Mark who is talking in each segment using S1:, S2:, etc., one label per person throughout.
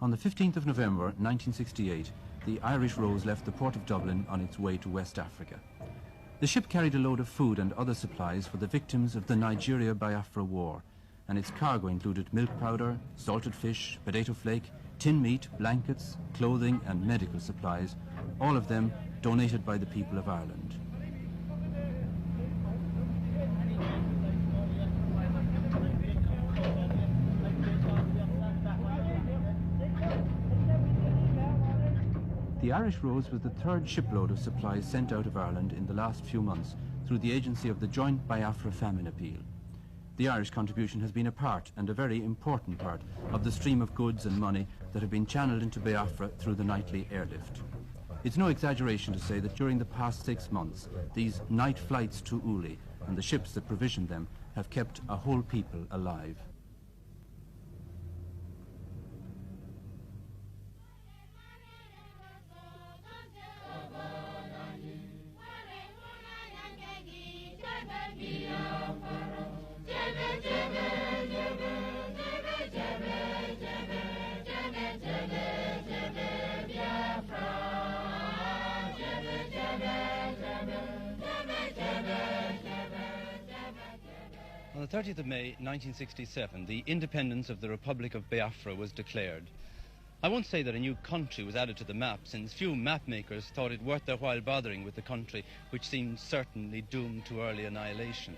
S1: On the 15th of November 1968, the Irish Rose left the port of Dublin on its way to West Africa. The ship carried a load of food and other supplies for the victims of the Nigeria-Biafra War, and its cargo included milk powder, salted fish, potato flake, tin meat, blankets, clothing and medical supplies, all of them donated by the people of Ireland. The Irish Rose was the third shipload of supplies sent out of Ireland in the last few months through the agency of the Joint Biafra Famine Appeal. The Irish contribution has been a part, and a very important part, of the stream of goods and money that have been channeled into Biafra through the nightly airlift. It's no exaggeration to say that during the past 6 months, these night flights to Uli and the ships that provisioned them have kept a whole people alive.
S2: On the 30th of May 1967, the independence of the Republic of Biafra was declared. I won't say that a new country was added to the map, since few map makers thought it worth their while bothering with the country which seemed certainly doomed to early annihilation.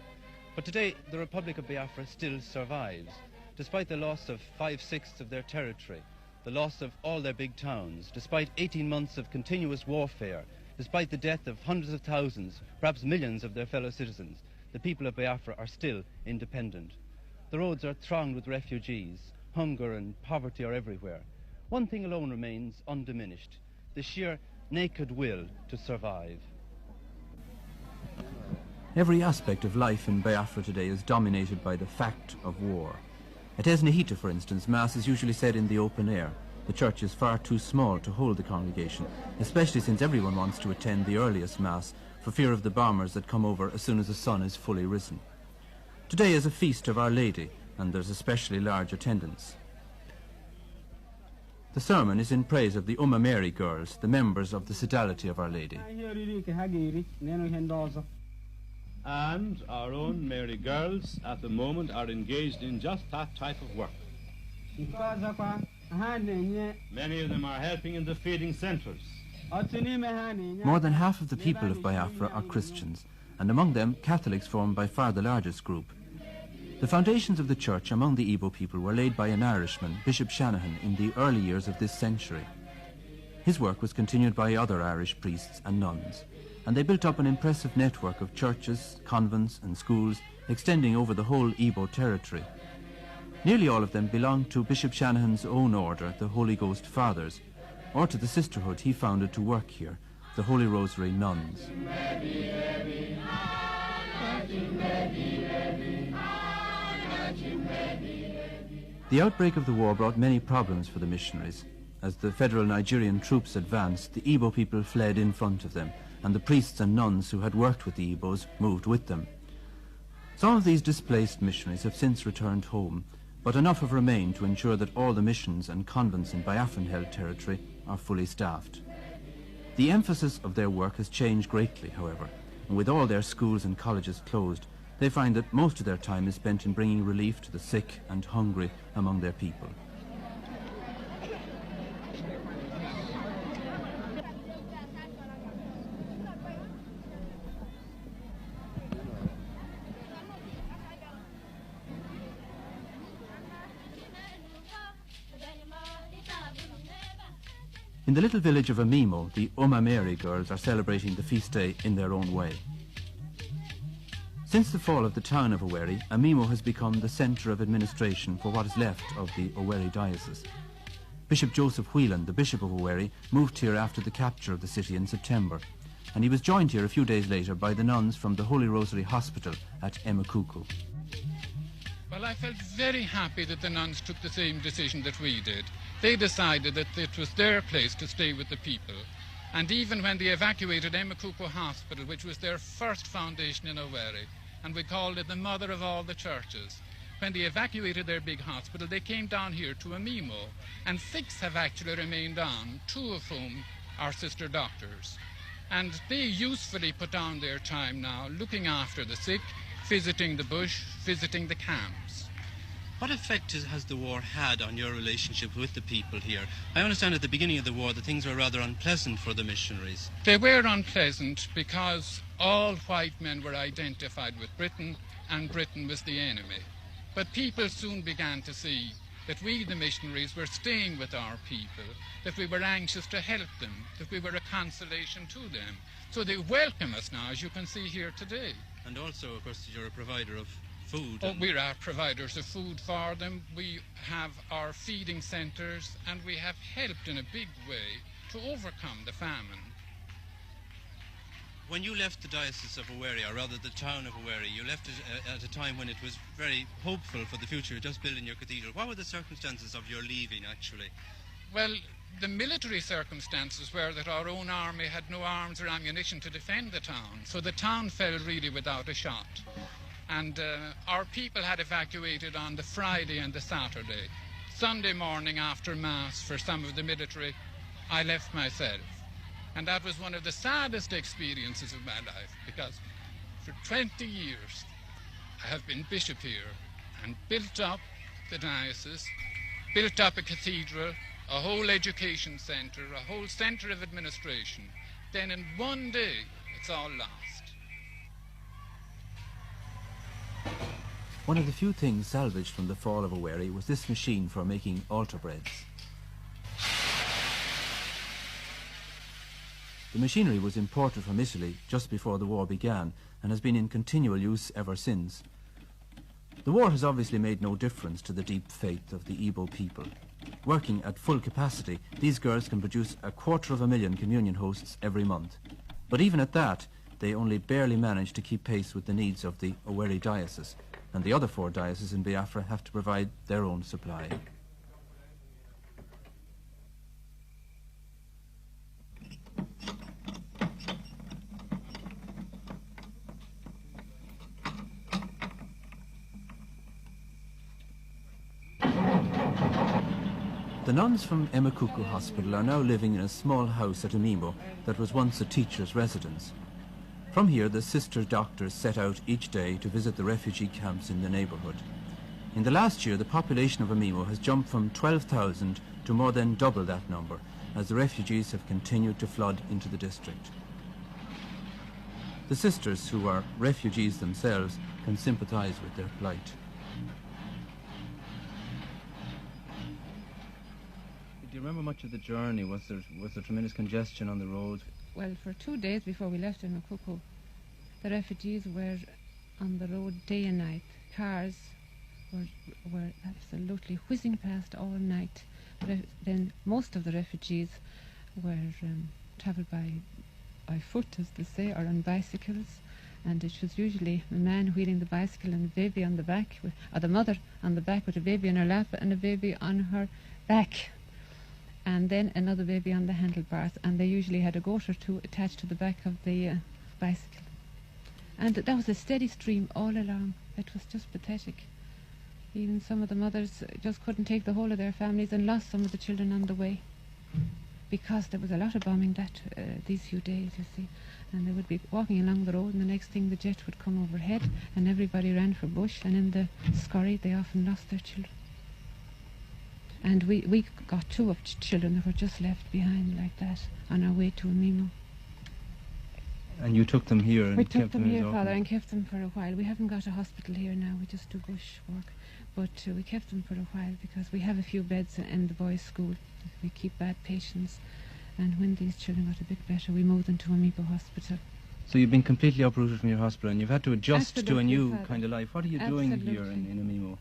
S2: But today, the Republic of Biafra still survives, despite the loss of 5/6 of their territory, the loss of all their big towns, despite 18 months of continuous warfare, despite the death of hundreds of thousands, perhaps millions of their fellow citizens. The people of Biafra are still independent. The roads are thronged with refugees. Hunger and poverty are everywhere. One thing alone remains undiminished: the sheer naked will to survive.
S1: Every aspect of life in Biafra today is dominated by the fact of war. At Esnahita, for instance, Mass is usually said in the open air. The church is far too small to hold the congregation, especially since everyone wants to attend the earliest Mass for fear of the bombers that come over as soon as the sun is fully risen. Today is a feast of Our Lady, and there's especially large attendance. The sermon is in praise of the Mary girls, the members of the Sodality of Our Lady.
S3: And our own Mary girls at the moment are engaged in just that type of work. Many of them are helping in the feeding centres.
S1: More than half of the people of Biafra are Christians, and among them Catholics form by far the largest group. The foundations of the church among the Igbo people were laid by an Irishman, Bishop Shanahan, in the early years of this century. His work was continued by other Irish priests and nuns, and they built up an impressive network of churches, convents and schools extending over the whole Igbo territory. Nearly all of them belonged to Bishop Shanahan's own order, the Holy Ghost Fathers, or to the sisterhood he founded to work here, the Holy Rosary Nuns. The outbreak of the war brought many problems for the missionaries. As the federal Nigerian troops advanced, the Igbo people fled in front of them, and the priests and nuns who had worked with the Igbos moved with them. Some of these displaced missionaries have since returned home, but enough have remained to ensure that all the missions and convents in Biafran-held territory are fully staffed. The emphasis of their work has changed greatly, however, and with all their schools and colleges closed, they find that most of their time is spent in bringing relief to the sick and hungry among their people. In the little village of Amimo, the Mary girls are celebrating the feast day in their own way. Since the fall of the town of Owerri, Amimo has become the centre of administration for what is left of the Owerri diocese. Bishop Joseph Whelan, the Bishop of Owerri, moved here after the capture of the city in September, and he was joined here a few days later by the nuns from the Holy Rosary Hospital at Emekuku.
S4: Well, I felt very happy that the nuns took the same decision that we did. They decided that it was their place to stay with the people. And even when they evacuated Emekuku Hospital, which was their first foundation in Owerri, and we called it the mother of all the churches, when they evacuated their big hospital, they came down here to Amimo, and 6 have actually remained on, 2 of whom are sister doctors. And they usefully put down their time now looking after the sick, visiting the bush, visiting the camps.
S2: What effect has the war had on your relationship with the people here? I understand at the beginning of the war that things were rather unpleasant for the missionaries.
S4: They were unpleasant because all white men were identified with Britain, and Britain was the enemy. But people soon began to see that we, the missionaries, were staying with our people, that we were anxious to help them, that we were a consolation to them. So they welcome us now, as you can see here today.
S2: And also, of course, you're a provider of food.
S4: Oh, we're our providers of food for them. We have our feeding centres, and we have helped in a big way to overcome the famine.
S2: When you left the Diocese of Owerri, or rather the town of Owerri, you left it at a time when it was very hopeful for the future, just building your cathedral. What were the circumstances of your leaving, actually?
S4: Well, the military circumstances were that our own army had no arms or ammunition to defend the town, so the town fell really without a shot. And our people had evacuated on the Friday and the Saturday. Sunday morning after Mass for some of the military, I left myself. And that was one of the saddest experiences of my life, because for 20 years I have been bishop here and built up the diocese, built up a cathedral, a whole education centre, a whole centre of administration. Then in one day, it's all lost.
S1: One of the few things salvaged from the fall of Owerri was this machine for making altar breads. The machinery was imported from Italy just before the war began and has been in continual use ever since. The war has obviously made no difference to the deep faith of the Igbo people. Working at full capacity, these girls can produce 250,000 communion hosts every month. But even at that, they only barely manage to keep pace with the needs of the Owerri diocese, and the other 4 dioceses in Biafra have to provide their own supply. The nuns from Emekuku Hospital are now living in a small house at Amimo that was once a teacher's residence. From here, the sister doctors set out each day to visit the refugee camps in the neighbourhood. In the last year, the population of Amimo has jumped from 12,000 to more than double that number, as the refugees have continued to flood into the district. The sisters, who are refugees themselves, can sympathise with their plight. Do you remember much of the journey? Was there tremendous congestion on the road?
S5: Well, for 2 days before we left Emekuku, the refugees were on the road day and night. Cars were absolutely whizzing past all night. Then most of the refugees were travelled by foot, as they say, or on bicycles, and it was usually a man wheeling the bicycle and a baby on the back, or the mother on the back with a baby on her lap and a baby on her back, and then another baby on the handlebars, and they usually had a goat or 2 attached to the back of the bicycle. And that was a steady stream all along. It was just pathetic. Even some of the mothers just couldn't take the whole of their families and lost some of the children on the way, because there was a lot of bombing these few days, you see. And they would be walking along the road, and the next thing the jet would come overhead, and everybody ran for bush, and in the scurry they often lost their children. And we got 2 of children that were just left behind like that on our way to Amimo.
S1: And you took them here and
S5: we
S1: kept
S5: took them here,
S1: in
S5: Father, and kept them for a while. We haven't got a hospital here now, we just do bush work. But we kept them for a while because we have a few beds in the boys' school. We keep bad patients. And when these children got a bit better, we moved them to Amimo Hospital.
S1: So you've been completely uprooted from your hospital and you've had to adjust to a new
S5: Father.
S1: kind of life. What are you doing here in Amimo?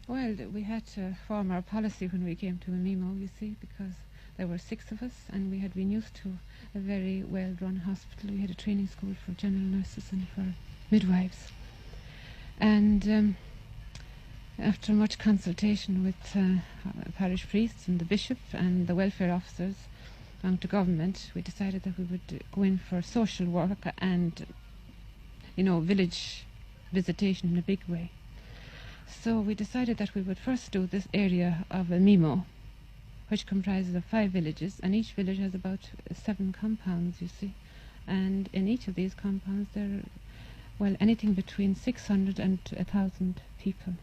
S5: Well, we had to form our policy when we came to Amimo, you see, because there were 6 of us and we had been used to a very well-run hospital. We had a training school for general nurses and for midwives. And after much consultation with parish priests and the bishop and the welfare officers belonging to government, we decided that we would go in for social work and, village visitation in a big way. So we decided that we would first do this area of Mimo, which comprises of 5 villages, and each village has about 7 compounds, you see. And in each of these compounds there are, well, anything between 600 and 1,000 people.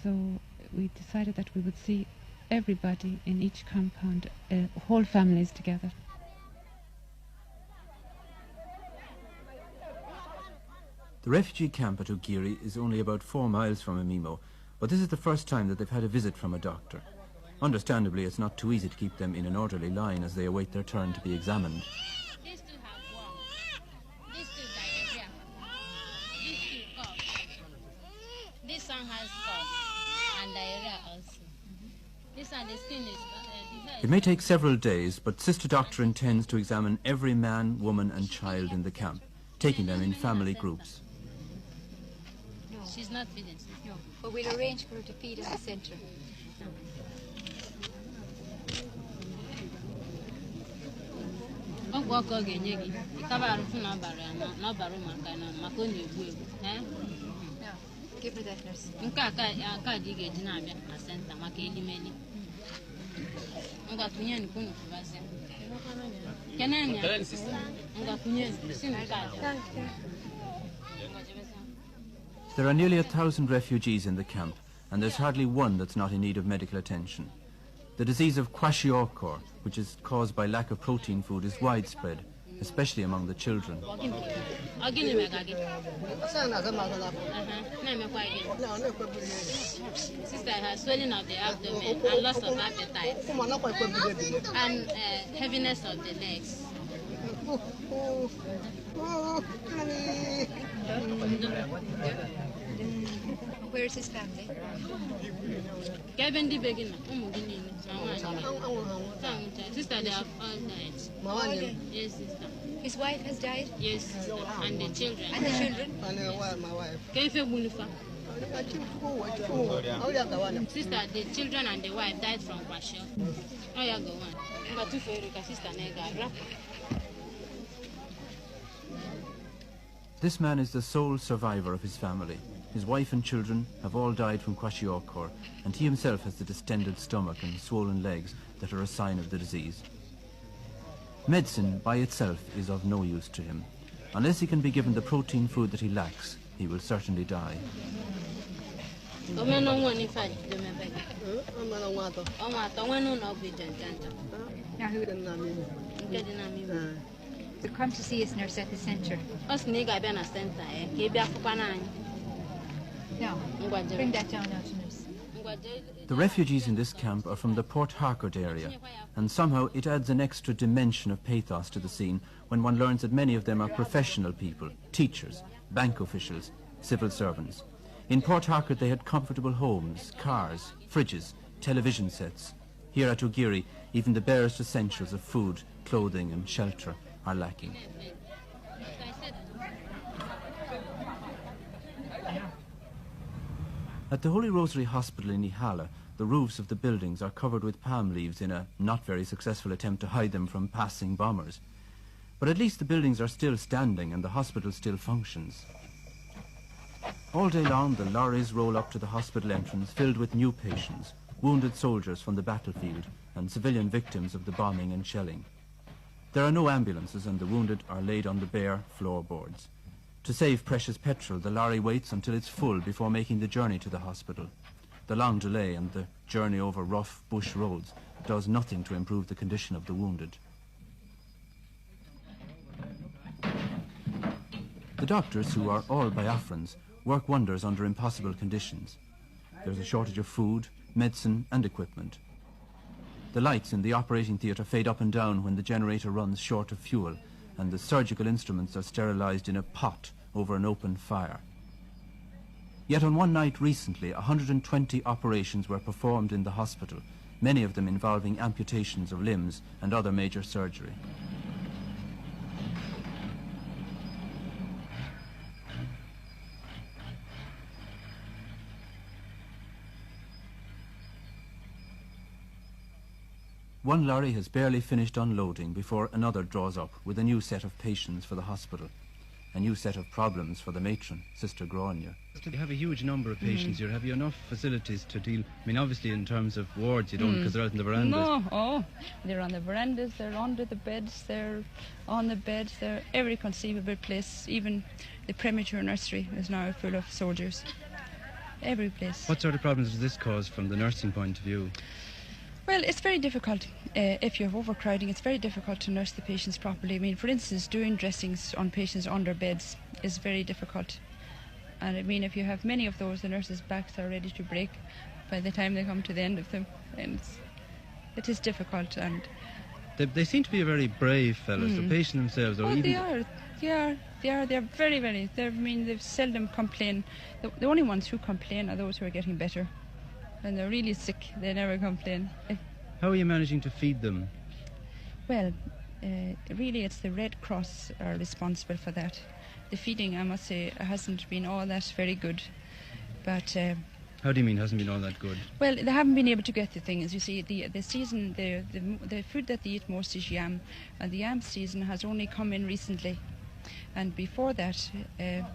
S5: So we decided that we would see everybody in each compound, whole families together.
S1: The refugee camp at Ugiri is only about 4 miles from Amimo, but this is the first time that they've had a visit from a doctor. Understandably, it's not too easy to keep them in an orderly line as they await their turn to be examined.
S6: These two have worm. These two diarrhea. These two cough. This one has cough and diarrhea also. This one, the skin is...
S1: It may take several days, but Sister Doctor intends to examine every man, woman and child in the camp, taking them in family groups.
S6: She's not feeding.
S7: No, but we'll arrange for her to feed in the centre. Give her that, nurse.
S1: There are nearly 1,000 refugees in the camp, and there's hardly one that's not in need of medical attention. The disease of kwashiorkor, which is caused by lack of protein food, is widespread, especially among the children.
S6: Sister has swelling of the abdomen and loss of appetite and heaviness of the legs.
S7: Where is his family?
S6: Sister, they have all died. Yes, sister.
S7: His wife has died?
S6: Yes, sister. And the children.
S7: And the children?
S6: Sister, the children and the wife died from kwashiorkor. Oh, yeah, go on. Sister,
S1: This man is the sole survivor of his family. His wife and children have all died from kwashiorkor, and he himself has the distended stomach and swollen legs that are a sign of the disease. Medicine by itself is of no use to him. Unless he can be given the protein food that he lacks, he will certainly die.
S7: So come to see us, nurse, at the centre. No, bring that down now to nurse.
S1: The refugees in this camp are from the Port Harcourt area, and somehow it adds an extra dimension of pathos to the scene when one learns that many of them are professional people, teachers, bank officials, civil servants. In Port Harcourt they had comfortable homes, cars, fridges, television sets. Here at Ugiri, even the barest essentials of food, clothing and shelter are lacking. At the Holy Rosary Hospital in Ihala, the roofs of the buildings are covered with palm leaves in a not very successful attempt to hide them from passing bombers. But at least the buildings are still standing and the hospital still functions. All day long the lorries roll up to the hospital entrance filled with new patients, wounded soldiers from the battlefield and civilian victims of the bombing and shelling. There are no ambulances and the wounded are laid on the bare floorboards. To save precious petrol, the lorry waits until it's full before making the journey to the hospital. The long delay and the journey over rough bush roads does nothing to improve the condition of the wounded. The doctors, who are all Biafrans, work wonders under impossible conditions. There's a shortage of food, medicine and equipment. The lights in the operating theatre fade up and down when the generator runs short of fuel, and the surgical instruments are sterilized in a pot over an open fire. Yet on one night recently, 120 operations were performed in the hospital, many of them involving amputations of limbs and other major surgery. One lorry has barely finished unloading before another draws up with a new set of patients for the hospital. a new set of problems for the matron, Sister Grania.
S2: You have a huge number of patients here. Have you enough facilities to deal? I mean, obviously in terms of wards you don't, because they're out in the verandas.
S8: No, they're on the verandas, they're under the beds, they're on the beds, they're every conceivable place. Even the premature nursery is now full of soldiers. Every place.
S2: What sort of problems does this cause from the nursing point of view?
S8: Well, it's very difficult. If you have overcrowding, it's very difficult to nurse the patients properly. I mean, for instance, doing dressings on patients under beds is very difficult. And I mean, if you have many of those, the nurses' backs are ready to break by the time they come to the end of them. And it is difficult. And
S2: they seem to be a very brave fellows. The patients themselves, or even...
S8: They are. They're very, very. I mean, they seldom complain. The only ones who complain are those who are getting better. When they're really sick, they never complain.
S2: How are you managing to feed them?
S8: Well, really it's the Red Cross are responsible for that. The feeding, I must say, hasn't been all that very good. But
S2: how do you mean hasn't been all that good?
S8: Well, they haven't been able to get the things. You see, the season, the food that they eat most is yam, and the yam season has only come in recently. And before that,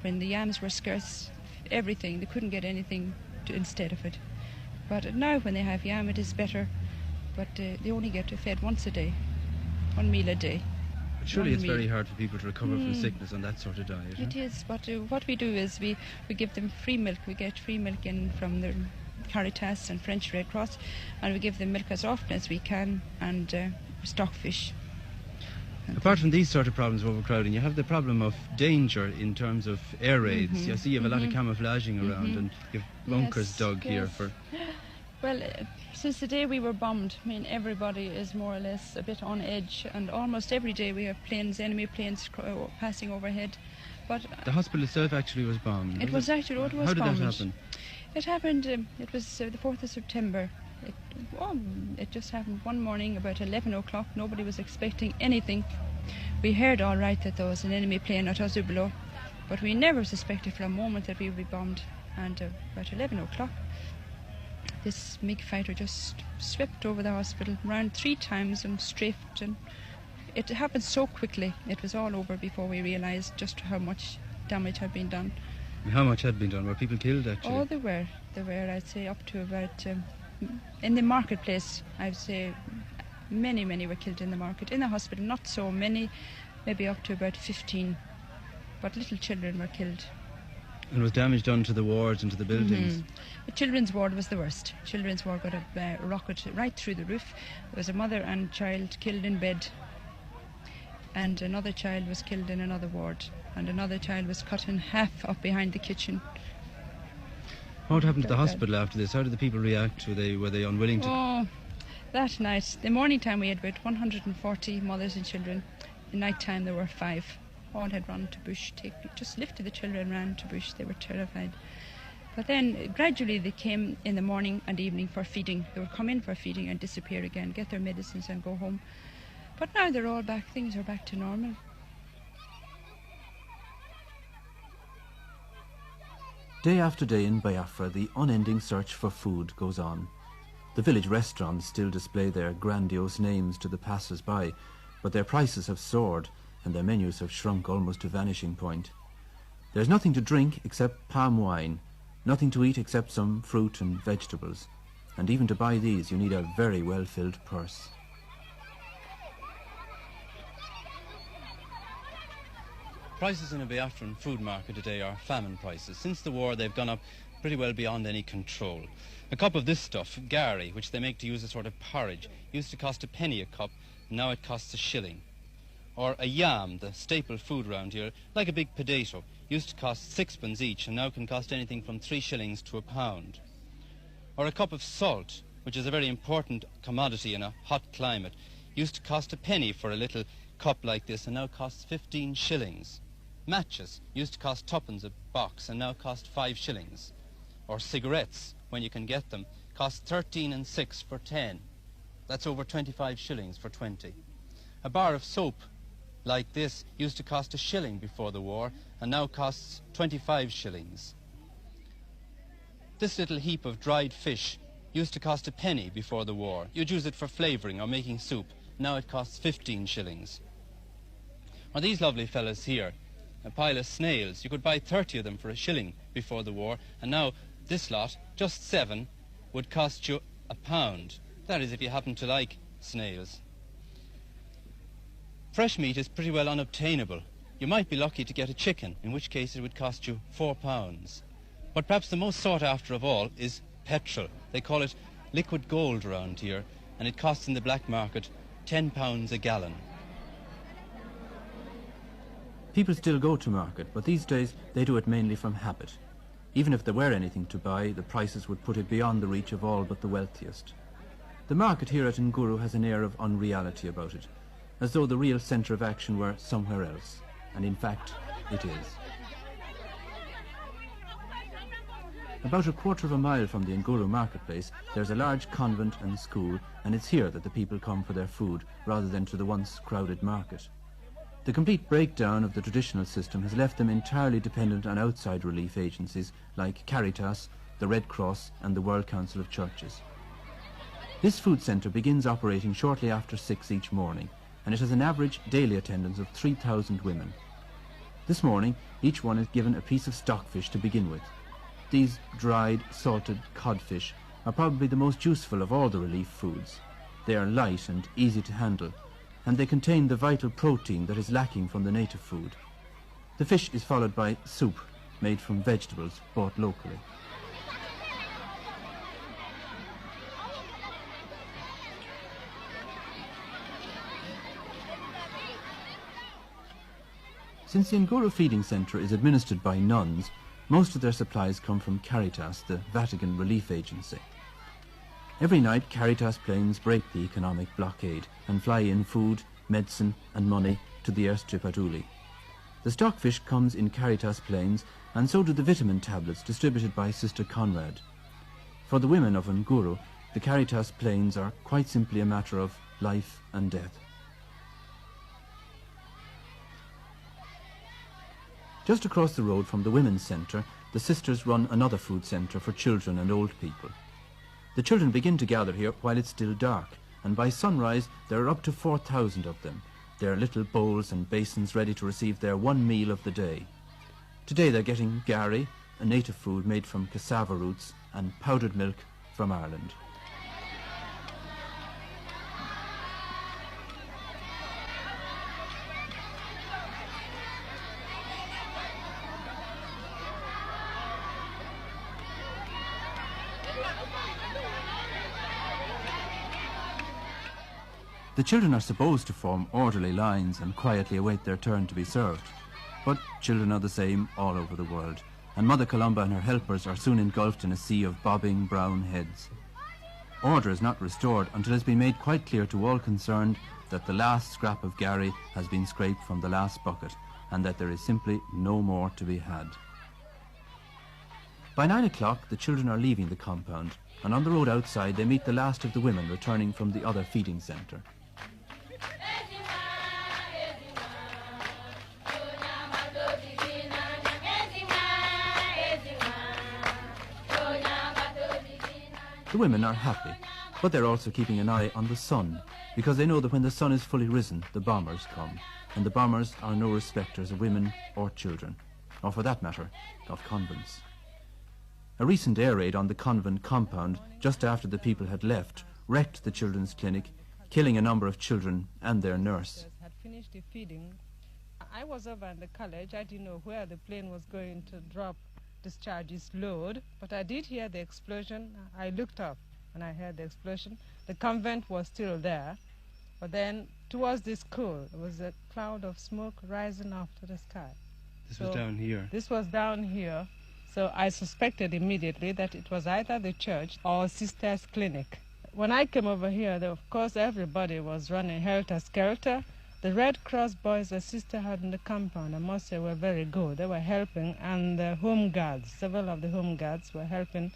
S8: when the yams were scarce, everything, they couldn't get anything instead of it. But now when they have yam, it is better. But they only get fed once a day, 1 meal a day.
S2: But surely it's very hard for people to recover from sickness on that sort of diet.
S8: It is, but what we do is we give them free milk. We get free milk in from the Caritas and French Red Cross, and we give them milk as often as we can, and stockfish.
S2: Apart from these sort of problems of overcrowding, you have the problem of danger in terms of air raids. You see you have a lot of camouflaging around, and you have bunkers dug here for...
S8: Well, since the day we were bombed, I mean, everybody is more or less a bit on edge, and almost every day we have planes, enemy planes passing overhead. But
S2: the hospital itself actually was bombed.
S8: It was actually, it was
S2: How
S8: bombed.
S2: did that happen?
S8: It happened, it was the 4th of September. It just happened one morning about 11 o'clock. Nobody was expecting anything. We heard all right that there was an enemy plane at us below, but we never suspected for a moment that we would be bombed. And about 11 o'clock, this MiG fighter just swept over the hospital, ran 3 times and strafed, and it happened so quickly. It was all over before we realised just how much damage had been done.
S2: How much had been done? Were people killed actually?
S8: Oh, there were, I'd say, up to about... in the marketplace, I'd say many were killed in the market. In the hospital, not so many, maybe up to about 15. But little children were killed.
S2: And was damage done to the wards and to the buildings?
S8: The children's ward was the worst. Children's ward got a rocket right through the roof. There was a mother and child killed in bed. And another child was killed in another ward. And another child was cut in half up behind the kitchen.
S2: What happened to the hospital after this? How did the people react? Were they unwilling to...
S8: Oh, that night, the morning time we had about 140 mothers and children. The night time there were 5. All had run to bush. Just lifted the children and ran to bush. They were terrified. But then gradually they came in the morning and evening for feeding. They would come in for feeding and disappear again, get their medicines and go home. But now they're all back. Things are back to normal.
S1: Day after day in Biafra, the unending search for food goes on. The village restaurants still display their grandiose names to the passers-by, but their prices have soared and their menus have shrunk almost to vanishing point. There's nothing to drink except palm wine, nothing to eat except some fruit and vegetables, and even to buy these you need a very well-filled purse.
S2: Prices in a Biafran food market today are famine prices. Since the war, they've gone up pretty well beyond any control. A cup of this stuff, gari, which they make to use a sort of porridge, used to cost a penny a cup, now it costs a shilling. Or a yam, the staple food round here, like a big potato, used to cost 6pence each and now can cost anything from 3 shillings to £1. Or a cup of salt, which is a very important commodity in a hot climate, used to cost a penny for a little cup like this and now costs 15 shillings. Matches used to cost 2pence a box and now cost 5 shillings. Or cigarettes, when you can get them, cost 13 and 6 for 10. That's over 25 shillings for 20. A bar of soap like this used to cost a shilling before the war and now costs 25 shillings. This little heap of dried fish used to cost a penny before the war. You'd use it for flavouring or making soup. Now it costs 15 shillings. Or these lovely fellas here, a pile of snails. You could buy 30 of them for a shilling before the war, and now this lot, just 7, would cost you £1. That is if you happen to like snails. Fresh meat is pretty well unobtainable. You might be lucky to get a chicken, in which case it would cost you £4. But perhaps the most sought after of all is petrol. They call it liquid gold around here, and it costs in the black market £10 a gallon.
S1: People still go to market, but these days they do it mainly from habit. Even if there were anything to buy, the prices would put it beyond the reach of all but the wealthiest. The market here at Nguru has an air of unreality about it, as though the real centre of action were somewhere else, and in fact it is. About a quarter of a mile from the Nguru marketplace there's a large convent and school, and it's here that the people come for their food rather than to the once crowded market. The complete breakdown of the traditional system has left them entirely dependent on outside relief agencies like Caritas, the Red Cross and the World Council of Churches. This food centre begins operating shortly after 6 each morning, and it has an average daily attendance of 3,000 women. This morning, each one is given a piece of stockfish to begin with. These dried, salted codfish are probably the most useful of all the relief foods. They are light and easy to handle, and they contain the vital protein that is lacking from the native food. The fish is followed by soup, made from vegetables bought locally. Since the Nguru Feeding Centre is administered by nuns, most of their supplies come from Caritas, the Vatican relief agency. Every night, Caritas planes break the economic blockade and fly in food, medicine and money to the airstrip at Uli. The stockfish comes in Caritas planes, and so do the vitamin tablets distributed by Sister Conrad. For the women of Nguru, the Caritas planes are quite simply a matter of life and death. Just across the road from the Women's Centre, the sisters run another food centre for children and old people. The children begin to gather here while it's still dark, and by sunrise there are up to 4,000 of them, their little bowls and basins ready to receive their one meal of the day. Today they're getting gari, a native food made from cassava roots, and powdered milk from Ireland. The children are supposed to form orderly lines and quietly await their turn to be served. But children are the same all over the world, and Mother Columba and her helpers are soon engulfed in a sea of bobbing brown heads. Order is not restored until it has been made quite clear to all concerned that the last scrap of gari has been scraped from the last bucket, and that there is simply no more to be had. By 9 o'clock, the children are leaving the compound, and on the road outside they meet the last of the women returning from the other feeding centre. The women are happy, but they're also keeping an eye on the sun, because they know that when the sun is fully risen, the bombers come, and the bombers are no respecters of women or children, or for that matter, of convents. A recent air raid on the convent compound, just after the people had left, wrecked the children's clinic, killing a number of children and their nurse.
S9: Had finished the feeding. I was over at the college. I didn't know where the plane was going to drop discharge its load, but I did hear the explosion. I looked up and I heard the explosion. The convent was still there, but then towards the school there was a cloud of smoke rising up to the sky.
S2: This was down here?
S9: This was down here, so I suspected immediately that it was either the church or Sister's clinic. When I came over here, of course everybody was running helter-skelter. The Red Cross boys the sister had in the compound, I must say, were very good. They were helping, and the home guards, several of the home guards were helping,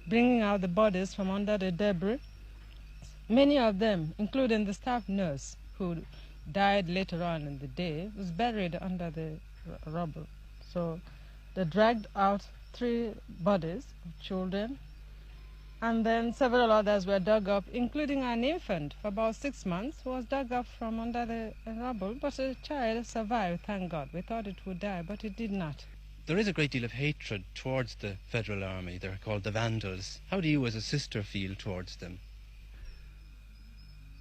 S9: bringing out the bodies from under the debris. Many of them, including the staff nurse, who died later on in the day, was buried under the rubble. So they dragged out 3 bodies of children, And then several others were dug up, including an infant for about 6 months who was dug up from under the rubble. But the child survived, thank God. We thought it would die, but it did not.
S2: There is a great deal of hatred towards the Federal Army. They're called the Vandals. How do you as a sister feel towards them?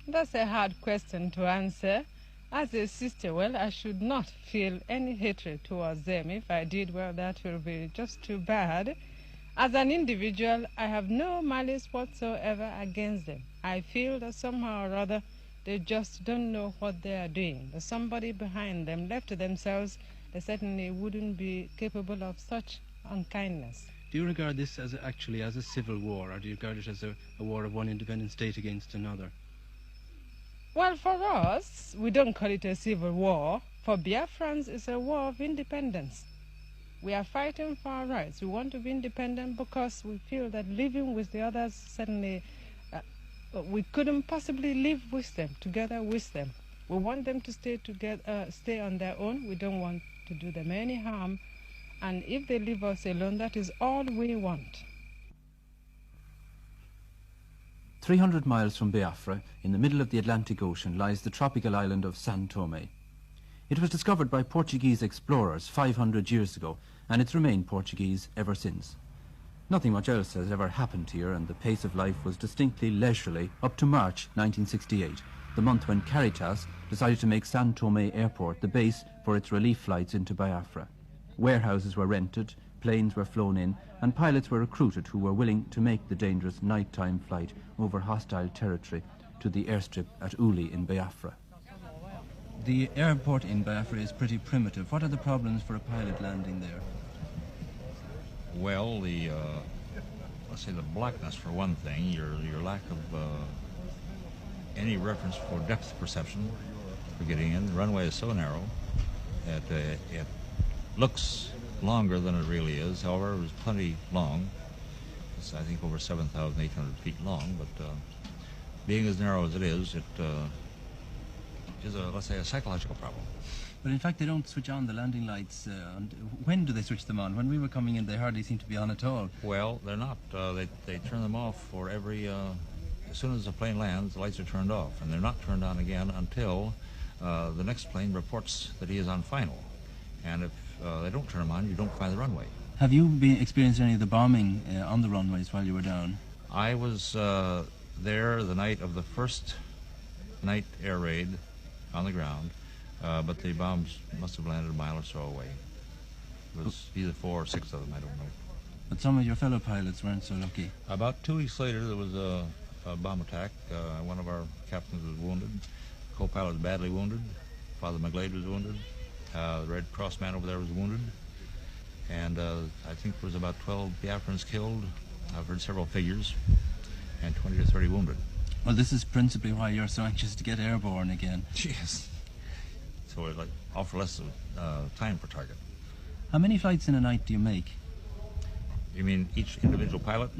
S9: That's a hard question to answer. As a sister, well, I should not feel any hatred towards them. If I did, well, that will be just too bad. As an individual, I have no malice whatsoever against them. I feel that somehow or other they just don't know what they are doing. There's somebody behind them. Left to themselves, they certainly wouldn't be capable of such unkindness.
S2: Do you regard this as actually as a civil war, or do you regard it as a war of one independent state against another?
S9: Well, for us, we don't call it a civil war. For Biafrans, it's a war of independence. We are fighting for our rights. We want to be independent because we feel that living with the others, certainly, we couldn't possibly live with them, together with them. We want them to stay together, stay on their own. We don't want to do them any harm. And if they leave us alone, that is all we want.
S1: 300 miles from Biafra, in the middle of the Atlantic Ocean, lies the tropical island of São Tomé. It was discovered by Portuguese explorers 500 years ago, and it's remained Portuguese ever since. Nothing much else has ever happened here, and the pace of life was distinctly leisurely up to March 1968, the month when Caritas decided to make São Tomé Airport the base for its relief flights into Biafra. Warehouses were rented, planes were flown in, and pilots were recruited who were willing to make the dangerous nighttime flight over hostile territory to the airstrip at Uli in Biafra. The airport in Biafra is pretty primitive. What are the problems for a pilot landing there?
S10: Well, let's say the blackness for one thing, your lack of any reference for depth perception for getting in. The runway is so narrow that it looks longer than it really is. However, it was plenty long. It's, I think, over 7,800 feet long, but being as narrow as it is let's say, a psychological problem.
S1: But in fact, they don't switch on the landing lights. When do they switch them on? When we were coming in, they hardly seemed to be on at all.
S10: Well, they're not. They turn them off for every... as soon as the plane lands, the lights are turned off, and they're not turned on again until the next plane reports that he is on final. And if they don't turn them on, you don't find the runway.
S1: Have you experienced any of the bombing on the runways while you were down?
S10: I was there the night of the first night air raid on the ground, but the bombs must have landed a mile or so away. It was either 4 or 6 of them, I don't know.
S1: But some of your fellow pilots weren't so lucky.
S10: About 2 weeks later, there was a bomb attack. One of our captains was wounded. Co-pilot was badly wounded. Father McGlade was wounded. The Red Cross man over there was wounded. And I think there was about 12 Biafrans killed. I've heard several figures. And 20 to 30 wounded.
S1: Well, this is principally why you're so anxious to get airborne again.
S10: Yes. So we're like offer less time per target.
S1: How many flights in a night do you make?
S10: You mean each individual pilot?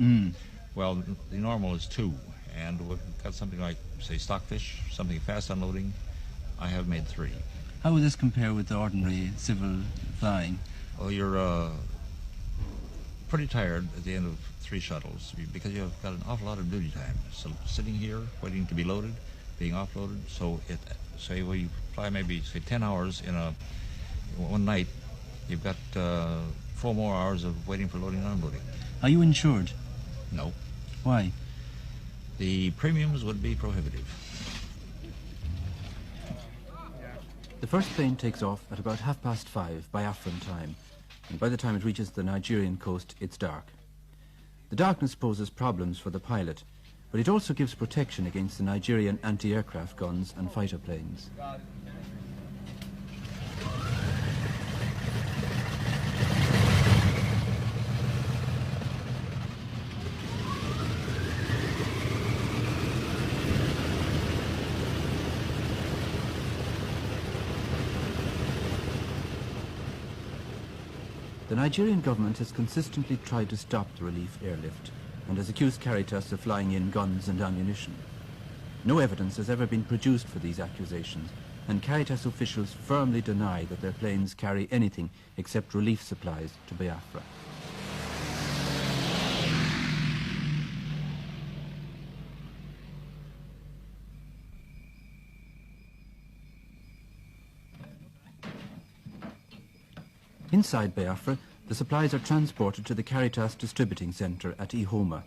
S10: Well, the normal is 2. And we've got something like, say, stockfish, something fast unloading. I have made 3.
S1: How would this compare with the ordinary civil flying?
S10: Well, you're pretty tired at the end of 3 shuttles because you've got an awful lot of duty time. So sitting here, waiting to be loaded, being offloaded. So say you fly maybe, say, 10 hours in one night, you've got 4 more hours of waiting for loading and unloading.
S1: Are you insured?
S10: No.
S1: Why?
S10: The premiums would be prohibitive.
S1: The first plane takes off at about 5:30 Biafran time, and by the time it reaches the Nigerian coast, it's dark. The darkness poses problems for the pilot, but it also gives protection against the Nigerian anti-aircraft guns and fighter planes. The Nigerian government has consistently tried to stop the relief airlift and has accused Caritas of flying in guns and ammunition. No evidence has ever been produced for these accusations, and Caritas officials firmly deny that their planes carry anything except relief supplies to Biafra. Inside Biafra, the supplies are transported to the Caritas Distributing Centre at Ihoma.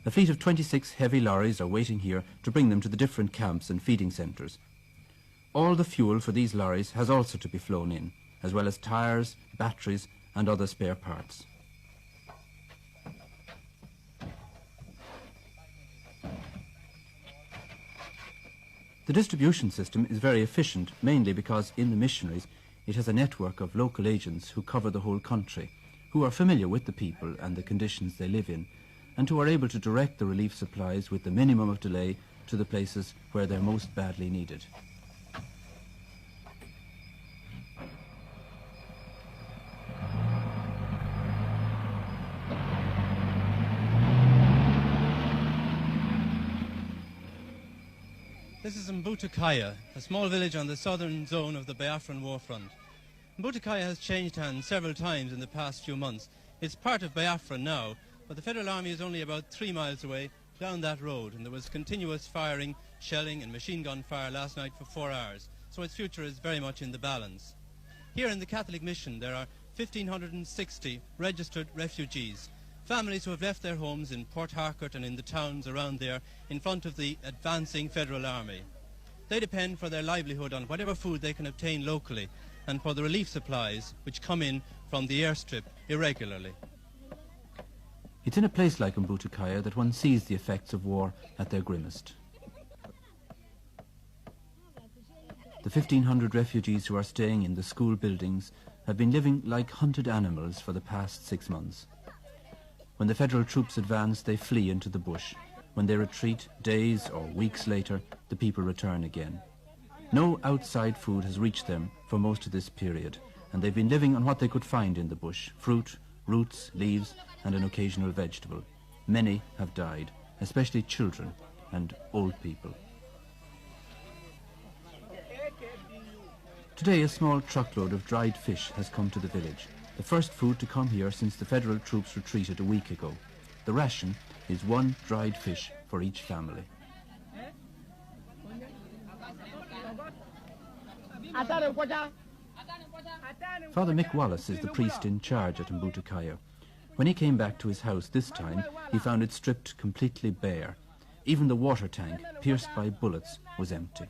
S1: A fleet of 26 heavy lorries are waiting here to bring them to the different camps and feeding centres. All the fuel for these lorries has also to be flown in, as well as tyres, batteries and other spare parts. The distribution system is very efficient, mainly because in the missionaries it has a network of local agents who cover the whole country, who are familiar with the people and the conditions they live in, and who are able to direct the relief supplies with the minimum of delay to the places where they're most badly needed.
S2: This is Mbutakaya, a small village on the southern zone of the Biafran war front. Mbutakaya has changed hands several times in the past few months. It's part of Biafra now, but the Federal Army is only about 3 miles away down that road, and there was continuous firing, shelling and machine gun fire last night for 4 hours, so its future is very much in the balance. Here in the Catholic Mission there are 1,560 registered refugees, families who have left their homes in Port Harcourt and in the towns around there in front of the advancing Federal Army. They depend for their livelihood on whatever food they can obtain locally and for the relief supplies which come in from the airstrip irregularly.
S1: It's in a place like Mbutakaya that one sees the effects of war at their grimmest. The 1,500 refugees who are staying in the school buildings have been living like hunted animals for the past 6 months. When the federal troops advance, they flee into the bush. When they retreat, days or weeks later, the people return again. No outside food has reached them for most of this period, and they've been living on what they could find in the bush: fruit, roots, leaves, and an occasional vegetable. Many have died, especially children and old people. Today, a small truckload of dried fish has come to the village. The first food to come here since the federal troops retreated a week ago. The ration is 1 dried fish for each family. Father Mick Wallace is the priest in charge at Mbutakaya. When he came back to his house this time, he found it stripped completely bare. Even the water tank, pierced by bullets, was empty.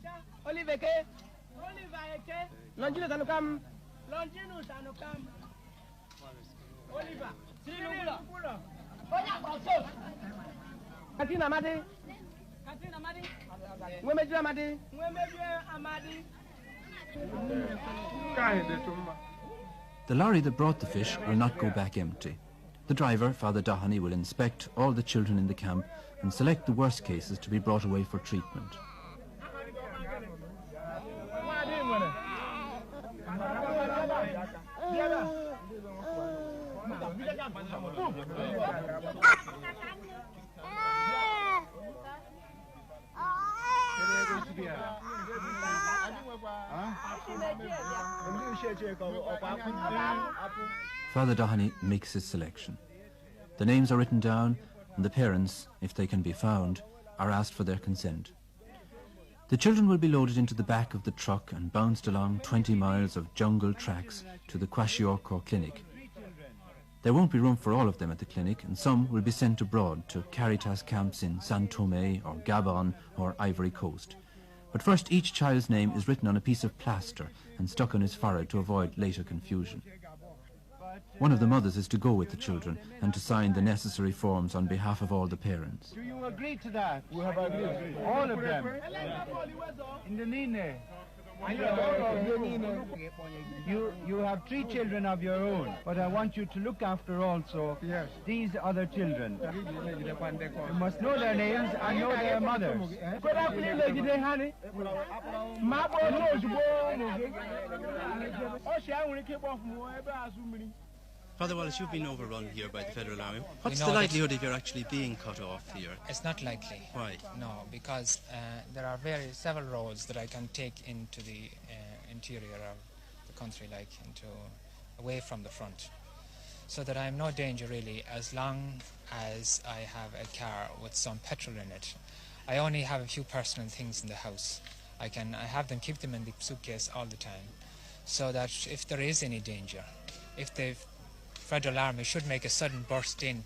S1: The lorry that brought the fish will not go back empty. The driver, Father Doheny, will inspect all the children in the camp and select the worst cases to be brought away for treatment. Father Doheny makes his selection. The names are written down, and the parents, if they can be found, are asked for their consent. The children will be loaded into the back of the truck and bounced along 20 miles of jungle tracks to the Kwashiorkor clinic. There won't be room for all of them at the clinic, and some will be sent abroad to Caritas camps in San Tome or Gabon or Ivory Coast. But first, each child's name is written on a piece of plaster and stuck on his forehead to avoid later confusion. One of the mothers is to go with the children and to sign the necessary forms on behalf of all the parents.
S11: Do you agree to that? We have agreed. All of them. In the Nine. You have 3 children of your own, but I want you to look after also these other children. You must know their names and know their mothers.
S2: Father Wallace, you've been overrun here by the Federal Army. What's the likelihood of you're actually being cut off here?
S12: It's not likely.
S2: Why?
S12: No, because there are several roads that I can take into the interior of the country, like away from the front, so that I'm no danger really, as long as I have a car with some petrol in it. I only have a few personal things in the house. I have them, keep them in the suitcase all the time, so that if there is any danger, if the Federal Army should make a sudden burst in,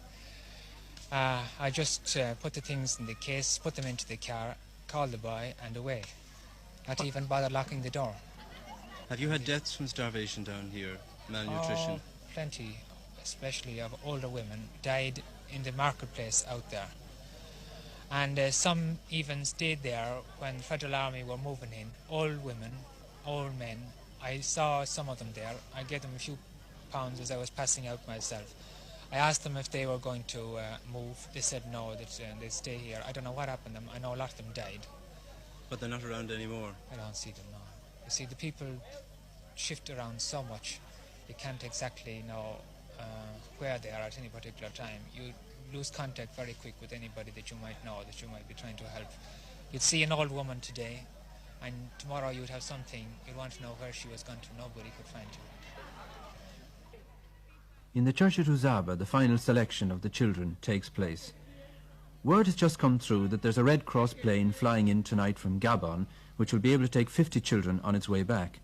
S12: I just put the things in the case, put them into the car, call the boy, and away. Not even bother locking the door.
S2: Have you had deaths from starvation down here, malnutrition?
S12: Oh, plenty, especially of older women, died in the marketplace out there. And some even stayed there when the Federal Army were moving in. Old women, old men. I saw some of them there. I gave them a few pounds as I was passing out myself. I asked them if they were going to move. They said no, that they'd stay here. I don't know what happened to them. I know a lot of them died.
S2: But they're not around anymore?
S12: I don't see them, no. You see, the people shift around so much, you can't exactly know where they are at any particular time. You lose contact very quick with anybody that you might know, that you might be trying to help. You'd see an old woman today, and tomorrow you'd have something, you'd want to know where she was gone to. Nobody could find you.
S1: In the church at Asaba, the final selection of the children takes place. Word has just come through that there's a Red Cross plane flying in tonight from Gabon, which will be able to take 50 children on its way back.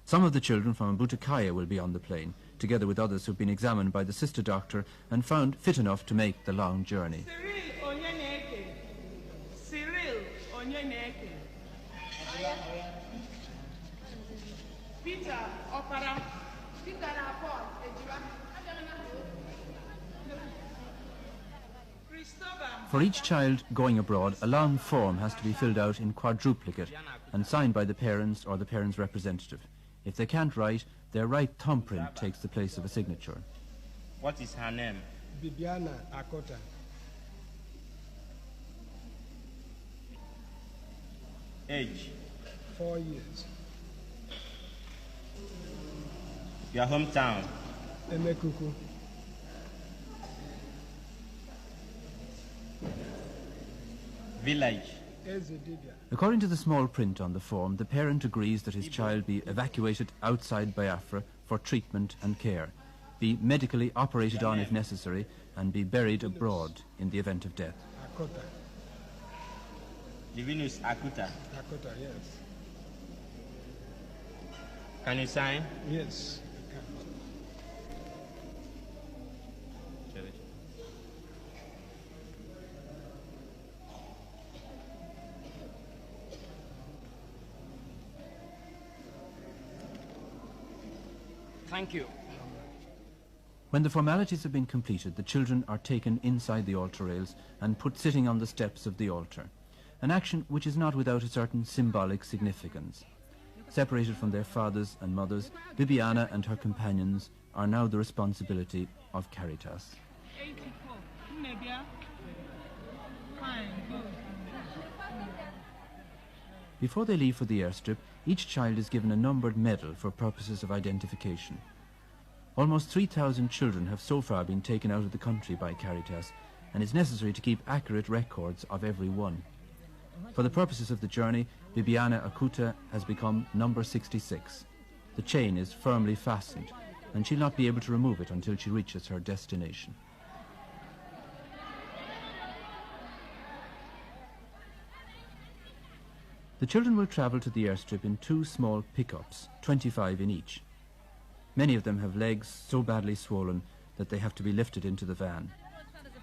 S1: Some of the children from Butakaya will be on the plane, together with others who've been examined by the sister doctor and found fit enough to make the long journey. For each child going abroad, a long form has to be filled out in quadruplicate and signed by the parents or the parents' representative. If they can't write, their right thumbprint takes the place of a signature.
S13: What is her name?
S14: Bibiana Akota.
S13: Age?
S14: 4 years.
S13: Your hometown?
S14: Emekuku.
S13: Village?
S1: According to the small print on the form, the parent agrees that his child be evacuated outside Biafra for treatment and care, be medically operated on if necessary, and be buried abroad in the event of death.
S14: Akota.
S13: Divinus Akuta?
S14: Akota, yes.
S13: Can you sign?
S14: Yes.
S13: Thank you.
S1: When the formalities have been completed, the children are taken inside the altar rails and put sitting on the steps of the altar, an action which is not without a certain symbolic significance. Separated from their fathers and mothers, Bibiana and her companions are now the responsibility of Caritas.
S15: 84. Fine, good.
S1: Before they leave for the airstrip, each child is given a numbered medal for purposes of identification. Almost 3,000 children have so far been taken out of the country by Caritas, and it's necessary to keep accurate records of every one. For the purposes of the journey, Bibiana Akuta has become number 66. The chain is firmly fastened, and she'll not be able to remove it until she reaches her destination. The children will travel to the airstrip in 2 small pickups, 25 in each. Many of them have legs so badly swollen that they have to be lifted into the van.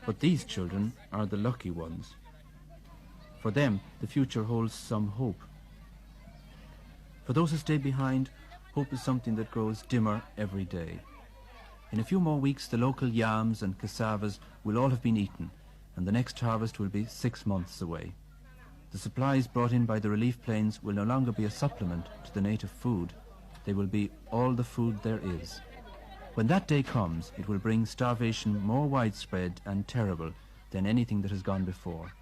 S1: But these children are the lucky ones. For them, the future holds some hope. For those who stay behind, hope is something that grows dimmer every day. In a few more weeks, the local yams and cassavas will all have been eaten, and the next harvest will be 6 months away. The supplies brought in by the relief planes will no longer be a supplement to the native food. They will be all the food there is. When that day comes, it will bring starvation more widespread and terrible than anything that has gone before.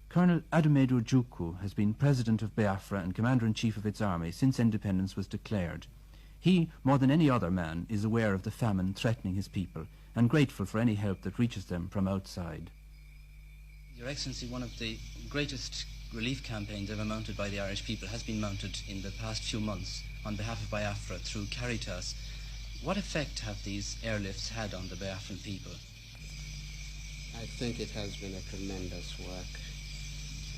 S1: Colonel Adumedu Ojukwu has been president of Biafra and commander-in-chief of its army since independence was declared. He, more than any other man, is aware of the famine threatening his people and grateful for any help that reaches them from outside.
S2: Your Excellency, one of the greatest relief campaigns ever mounted by the Irish people has been mounted in the past few months on behalf of Biafra through Caritas. What effect have these airlifts had on the Biafran people?
S16: I think it has been a tremendous work.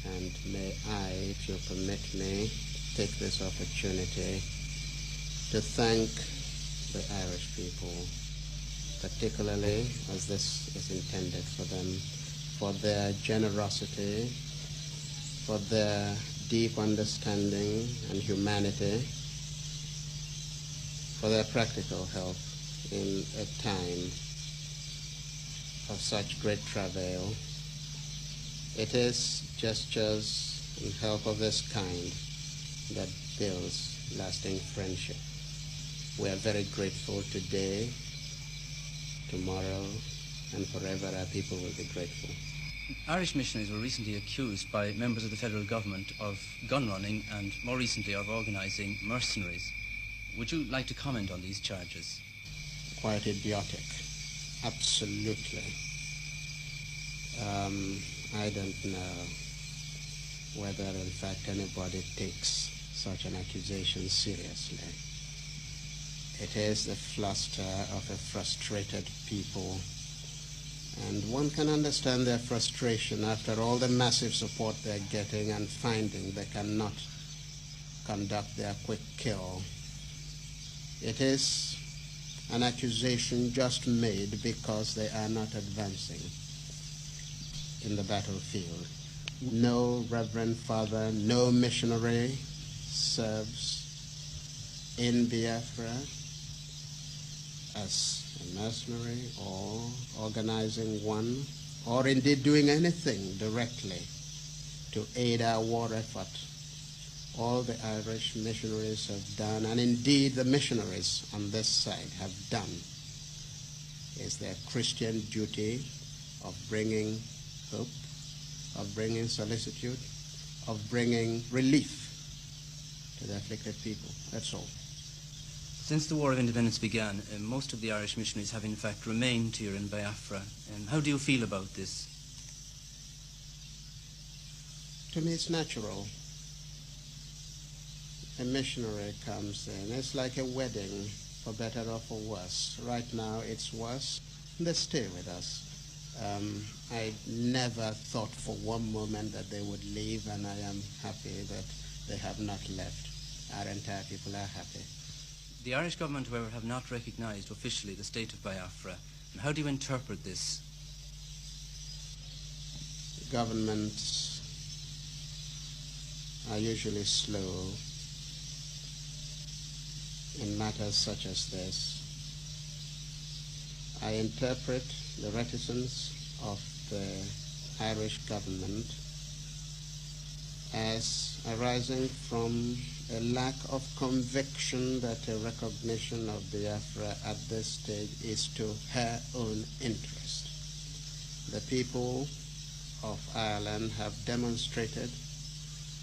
S16: And may I, if you permit me, take this opportunity to thank the Irish people, particularly as this is intended for them, for their generosity, for their deep understanding and humanity, for their practical help in a time of such great travail. It is gestures and help of this kind that builds lasting friendship. We are very grateful today, tomorrow, and forever our people will be grateful.
S2: Irish missionaries were recently accused by members of the federal government of gun running and more recently of organising mercenaries. Would you like to comment on these charges?
S16: Quite idiotic. Absolutely. I don't know whether in fact anybody takes such an accusation seriously. It is the fluster of a frustrated people, and one can understand their frustration after all the massive support they're getting and finding they cannot conduct their quick kill. It is an accusation just made because they are not advancing in the battlefield. No Reverend Father, no missionary serves in Biafra as a mercenary or organizing one, or indeed doing anything directly to aid our war effort. All the Irish missionaries have done, and indeed the missionaries on this side have done, is their Christian duty of bringing hope, of bringing solicitude, of bringing relief to the afflicted people. That's all.
S2: Since the War of Independence began, most of the Irish missionaries have in fact remained here in Biafra. How do you feel about this?
S16: To me it's natural. A missionary comes in. It's like a wedding, for better or for worse. Right now it's worse. They stay with us. I never thought for one moment that they would leave, and I am happy that they have not left. Our entire people are happy.
S2: The Irish government, however, have not recognised officially the state of Biafra. How do you interpret this?
S16: Governments are usually slow in matters such as this. I interpret the reticence of the Irish government as arising from a lack of conviction that a recognition of Biafra at this stage is to her own interest. The people of Ireland have demonstrated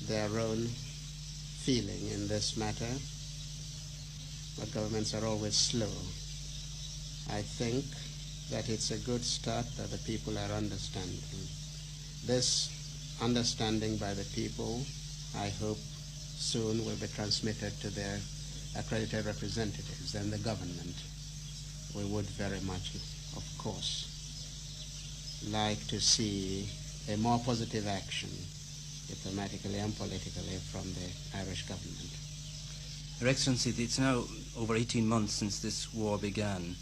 S16: their own feeling in this matter, but governments are always slow. I think that it's a good start that the people are understanding. This understanding by the people, I hope, soon will be transmitted to their accredited representatives and the government. We would very much, of course, like to see a more positive action, diplomatically and politically, from the Irish government.
S2: Your Excellency, it's now over 18 months since this war began.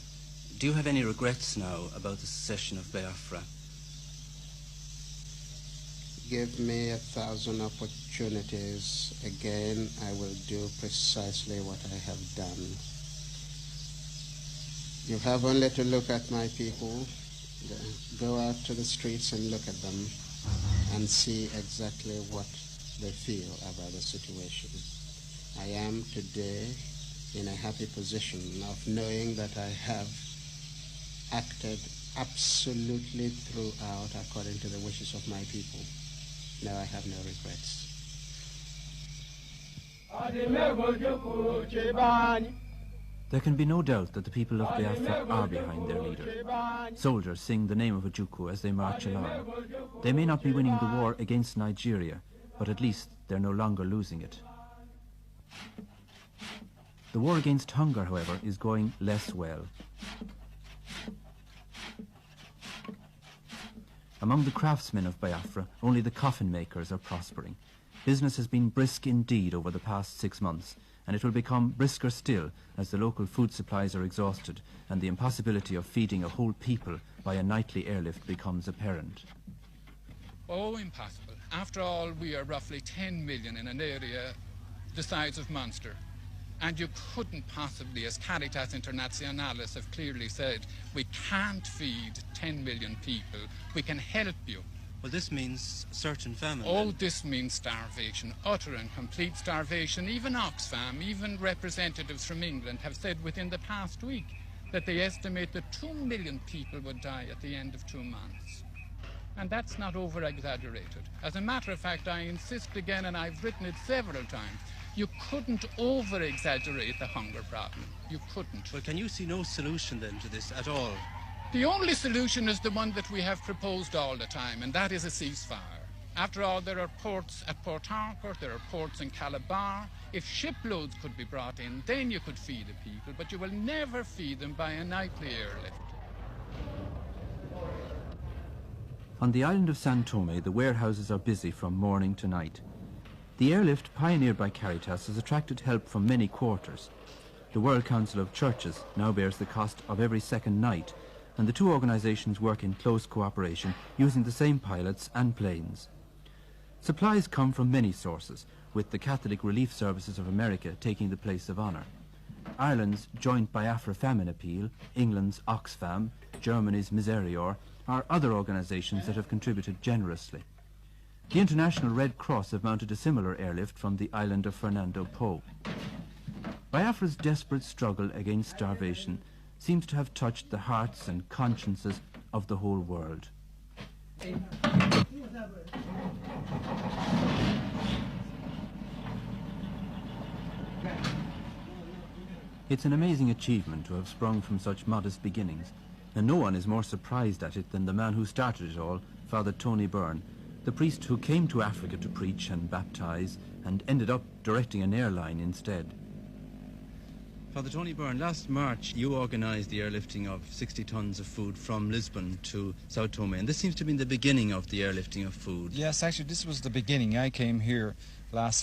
S2: Do you have any regrets now about the secession of Biafra?
S16: Give me 1,000 opportunities again, I will do precisely what I have done. You have only to look at my people, go out to the streets and look at them and see exactly what they feel about the situation. I am today in a happy position of knowing that I have acted absolutely throughout according to the wishes of my people. No, I have no regrets.
S1: There can be no doubt that the people of Biafra are behind their leader. Soldiers sing the name of Ojukwu as they march along. They may not be winning the war against Nigeria, but at least they're no longer losing it. The war against hunger, however, is going less well. Among the craftsmen of Biafra, only the coffin makers are prospering. Business has been brisk indeed over the past 6 months, and it will become brisker still as the local food supplies are exhausted and the impossibility of feeding a whole people by a nightly airlift becomes apparent.
S4: Oh, impossible. After all, we are roughly 10 million in an area the size of Munster. And you couldn't possibly, as Caritas Internationalis have clearly said, we can't feed 10 million people. We can help you.
S2: Well, this means certain famine.
S4: Oh,
S2: then.
S4: this means starvation, utter and complete starvation. Even Oxfam, even representatives from England have said within the past week that they estimate that 2 million people would die at the end of 2 months. And that's not over-exaggerated. As a matter of fact, I insist again, and I've written it several times, you couldn't over-exaggerate the hunger problem. You couldn't.
S2: Well, can you see no solution then to this at all?
S4: The only solution is the one that we have proposed all the time, and that is a ceasefire. After all, there are ports at Port Harcourt, there are ports in Calabar. If shiploads could be brought in, then you could feed the people, but you will never feed them by a nightly airlift.
S1: On the island of San Tome, the warehouses are busy from morning to night. The airlift pioneered by Caritas has attracted help from many quarters. The World Council of Churches now bears the cost of every second night, and the two organizations work in close cooperation using the same pilots and planes. Supplies come from many sources, with the Catholic Relief Services of America taking the place of honour. Ireland's Joint Biafra Famine Appeal, England's Oxfam, Germany's Miserior are other organizations that have contributed generously. The International Red Cross have mounted a similar airlift from the island of Fernando Po. Biafra's desperate struggle against starvation seems to have touched the hearts and consciences of the whole world. It's an amazing achievement to have sprung from such modest beginnings, and no one is more surprised at it than the man who started it all, Father Tony Byrne, the priest who came to Africa to preach and baptize and ended up directing an airline instead.
S2: Father Tony Byrne, last March you organised the airlifting of 60 tons of food from Lisbon to Sao Tome, and this seems to be the beginning of the airlifting of food.
S17: Yes, actually this was the beginning. I came here last